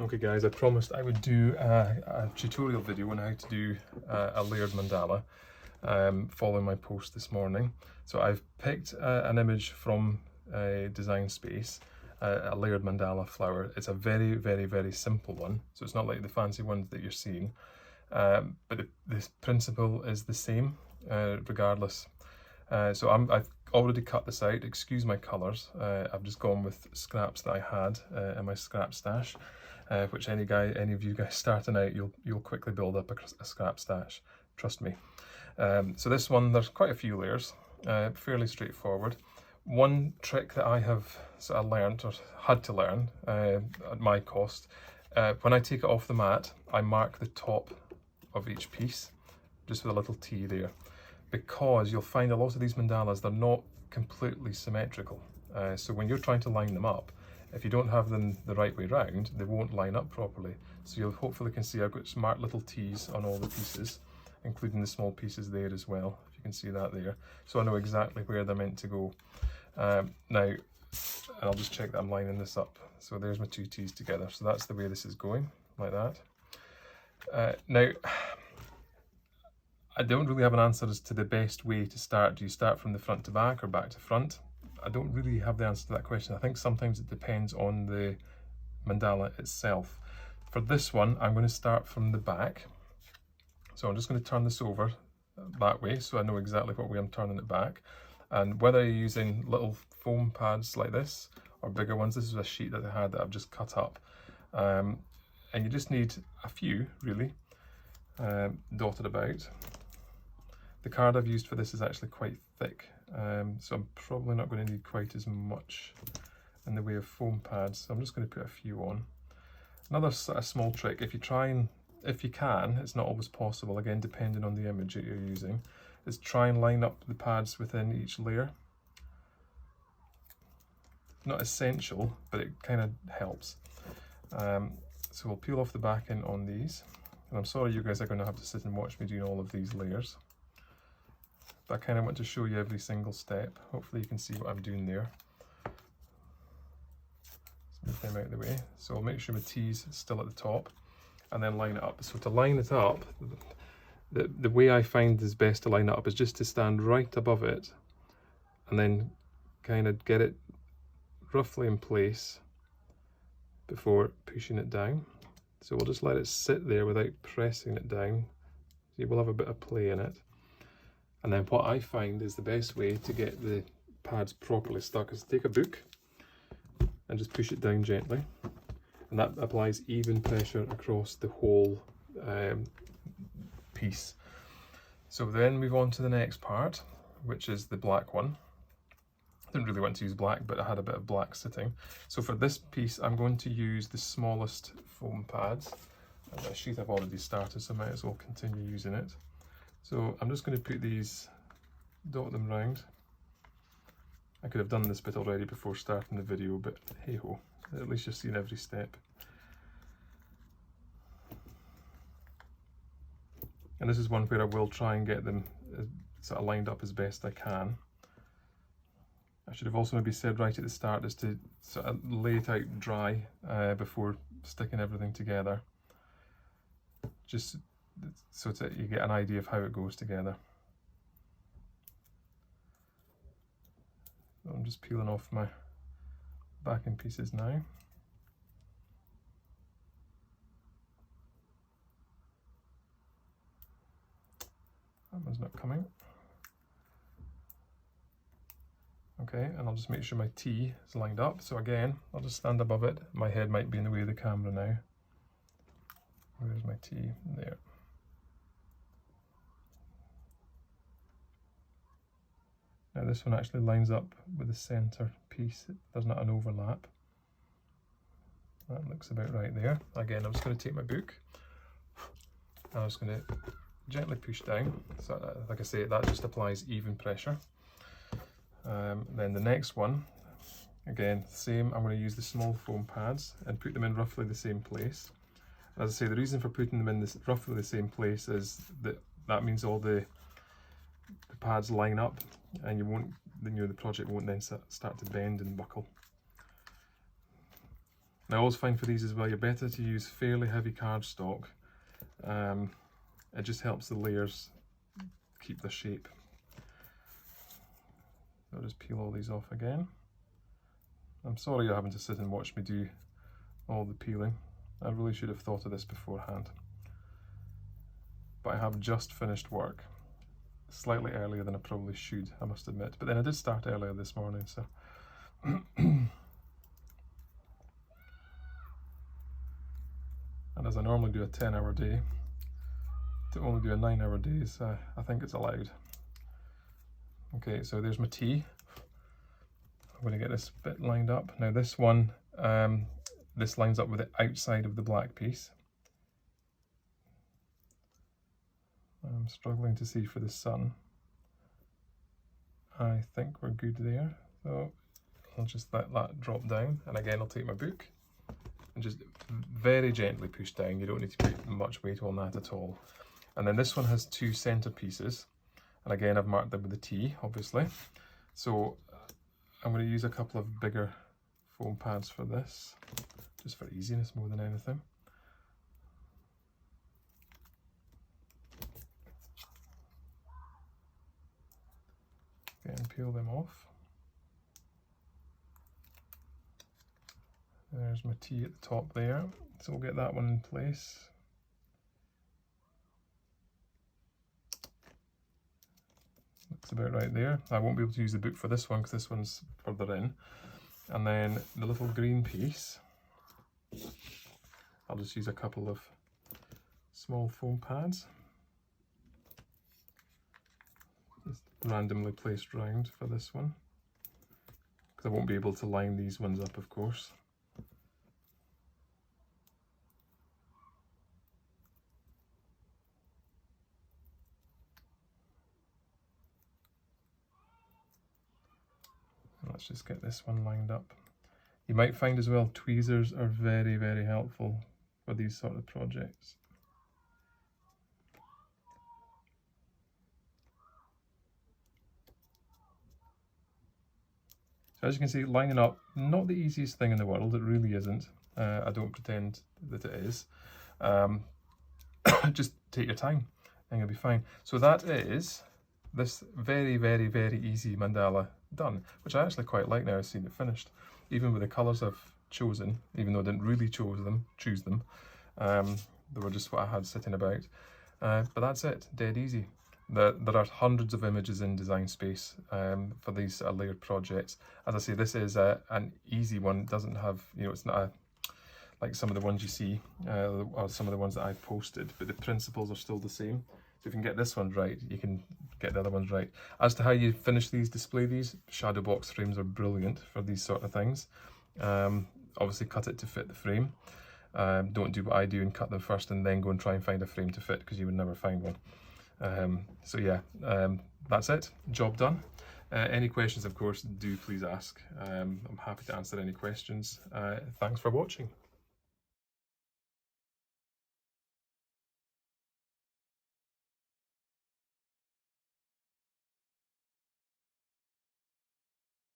Okay guys, I promised I would do a tutorial video on how to do a layered mandala following my post this morning. So I've picked an image from Design Space, a layered mandala flower. It's a very, very, very simple one. So it's not like the fancy ones that you're seeing, but the principle is the same regardless. So I've already cut this out. Excuse my colours. I've just gone with scraps that I had in my scrap stash. Which any of you guys starting out, you'll quickly build up a scrap stash, trust me. So this one, there's quite a few layers, fairly straightforward. One trick that I have sort of learned, or had to learn at my cost, when I take it off the mat, I mark the top of each piece, just with a little T there, because you'll find a lot of these mandalas, they're not completely symmetrical. So when you're trying to line them up, if you don't have them the right way round, they won't line up properly. So you'll hopefully can see I've got smart little T's on all the pieces, including the small pieces there as well, if you can see that there. So I know exactly where they're meant to go. Now, I'll just check that I'm lining this up. So there's my two T's together. So that's the way this is going, like that. Now, I don't really have an answer as to the best way to start. Do you start from the front to back or back to front? I don't really have the answer to that question. I think sometimes it depends on the mandala itself. For this one, I'm going to start from the back. So I'm just going to turn this over that way so I know exactly what way I'm turning it back. And whether you're using little foam pads like this or bigger ones, this is a sheet that I had that I've just cut up. And you just need a few, really, dotted about. The card I've used for this is actually quite thick, so I'm probably not going to need quite as much in the way of foam pads, so I'm just going to put a few on. Another sort of small trick, if you can, it's not always possible, again depending on the image that you're using, is try and line up the pads within each layer. Not essential, but it kind of helps. So we'll peel off the back end on these, and I'm sorry you guys are going to have to sit and watch me doing all of these layers. But I kind of want to show you every single step. Hopefully you can see what I'm doing there. Let's move them out of the way. So I'll make sure my T's still at the top and then line it up. So to line it up, the way I find is best to line it up is just to stand right above it and then kind of get it roughly in place before pushing it down. So we'll just let it sit there without pressing it down. So you will have a bit of play in it. And then what I find is the best way to get the pads properly stuck is to take a book and just push it down gently. And that applies even pressure across the whole piece. So then move on to the next part, which is the black one. I didn't really want to use black, but I had a bit of black sitting. So for this piece, I'm going to use the smallest foam pads. And a sheet I've already started, so I might as well continue using it. So I'm just going to put these, dot them round. I could have done this bit already before starting the video, but hey ho, at least you've seen every step. And this is one where I will try and get them sort of lined up as best I can. I should have also maybe said right at the start is to sort of lay it out dry before sticking everything together. Just so that you get an idea of how it goes together. So I'm just peeling off my backing pieces now. That one's not coming. Okay, and I'll just make sure my T is lined up. So again, I'll just stand above it. My head might be in the way of the camera now. Where's my T? There. Now this one actually lines up with the centre piece. There's not an overlap. That looks about right there. Again, I'm just going to take my book. I'm just going to gently push down. So like I say, that just applies even pressure. Then the next one, again, same. I'm going to use the small foam pads and put them in roughly the same place. As I say, the reason for putting them in this roughly the same place is that means all the pads line up, and you won't, the project won't then start to bend and buckle. And I always find for these as well, you're better to use fairly heavy cardstock. It just helps the layers keep their shape. I'll just peel all these off again. I'm sorry you're having to sit and watch me do all the peeling. I really should have thought of this beforehand. But I have just finished work, slightly earlier than I probably should, I must admit. But then I did start earlier this morning, so. And as I normally do a 10-hour day, to only do a 9-hour day is, I think it's allowed. Okay, so there's my tea. I'm going to get this bit lined up. Now this one, this lines up with the outside of the black piece. I'm struggling to see for the sun. I think we're good there. So I'll just let that drop down. And again, I'll take my book and just very gently push down. You don't need to put much weight on that at all. And then this one has 2 center pieces. And again, I've marked them with a T, obviously. So I'm going to use a couple of bigger foam pads for this, just for easiness more than anything. Okay, and peel them off. There's my T at the top there. So we'll get that one in place. Looks about right there. I won't be able to use the book for this one because this one's further in. And then the little green piece, I'll just use a couple of small foam pads, just randomly placed round for this one, because I won't be able to line these ones up, of course. Let's just get this one lined up. You might find as well tweezers are very, very helpful for these sort of projects. So as you can see, lining up, not the easiest thing in the world, it really isn't. I don't pretend that it is. Just take your time and you'll be fine. So that is this very, very, very easy mandala done, which I actually quite like now I've seen it finished. Even with the colours I've chosen, even though I didn't really choose them, they were just what I had sitting about. But that's it, dead easy. There are hundreds of images in Design Space for these layered projects. As I say, this is an easy one. It doesn't have, it's not like some of the ones you see, or some of the ones that I've posted, but the principles are still the same. So if you can get this one right, you can get the other ones right. As to how you finish these, display these, shadow box frames are brilliant for these sort of things. Obviously cut it to fit the frame. Don't do what I do and cut them first and then go and try and find a frame to fit, because you would never find one. So yeah, that's it, job done. Any questions, of course, do please ask. I'm happy to answer any questions. Thanks for watching.